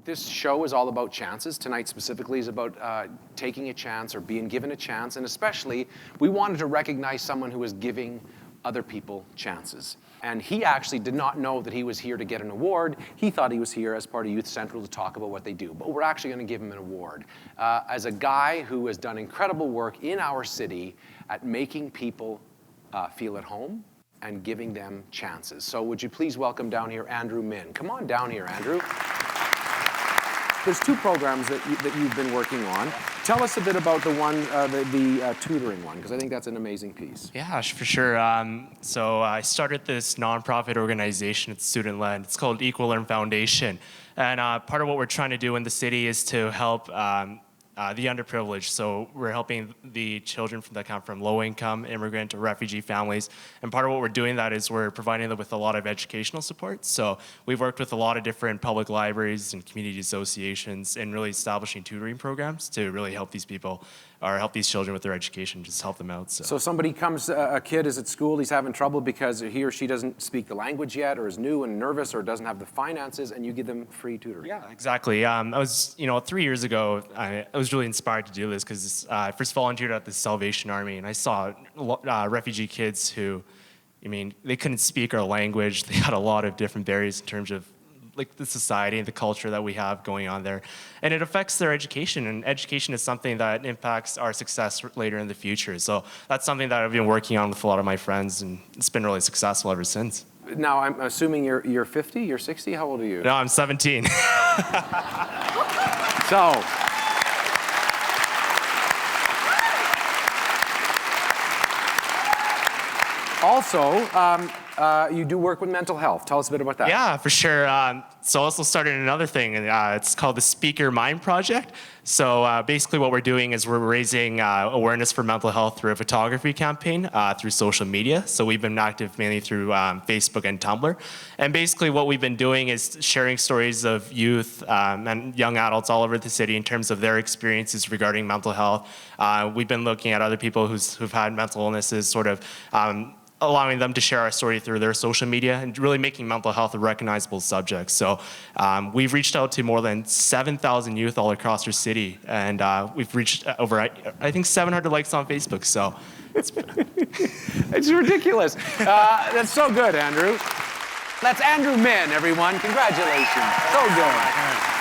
This show is all about chances. Tonight specifically is about taking a chance or being given a chance. And especially, we wanted to recognize someone who is giving other people chances. And he actually did not know that he was here to get an award. He thought he was here as part of Youth Central to talk about what they do. But we're actually going to give him an award. As a guy who has done incredible work in our city at making people feel at home and giving them chances. So would you please welcome down here Andrew Min. Come on down here, Andrew. There's two programs that you've been working on. Tell us a bit about the one, the tutoring one, because I think that's an amazing piece. Yeah, for sure. So I started this nonprofit organization. It's student-led. It's called Equal Learn Foundation. And part of what we're trying to do in the city is to help the underprivileged. So we're helping the children that come from low-income, immigrant, or refugee families. And part of what we're doing that is we're providing them with a lot of educational support. So we've worked with a lot of different public libraries and community associations and really establishing tutoring programs to really help these people or help these children with their education, just help them out. So somebody comes, a kid is at school, he's having trouble because he or she doesn't speak the language yet, or is new and nervous, or doesn't have the finances, and you give them free tutoring. Yeah, exactly. I was, 3 years ago, I was really inspired to do this because I first volunteered at the Salvation Army, and I saw refugee kids who, they couldn't speak our language. They had a lot of different barriers in terms of like the society and the culture that we have going on there. And it affects their education, and education is something that impacts our success later in the future. So that's something that I've been working on with a lot of my friends, and it's been really successful ever since. Now, I'm assuming you're 50, you're 60, how old are you? No, I'm 17. So, also, you do work with mental health. Tell us a bit about that. Yeah, for sure. So I also started another thing, and it's called the Speaker Mind Project. So basically what we're doing is we're raising awareness for mental health through a photography campaign through social media. So we've been active mainly through Facebook and Tumblr. And basically what we've been doing is sharing stories of youth and young adults all over the city in terms of their experiences regarding mental health. We've been looking at other people who've had mental illnesses, sort of allowing them to share our story through their social media and really making mental health a recognizable subject. So we've reached out to more than 7,000 youth all across our city, and we've reached over, I think, 700 likes on Facebook. So it's ridiculous. That's so good, Andrew. That's Andrew Min, everyone. Congratulations. So good.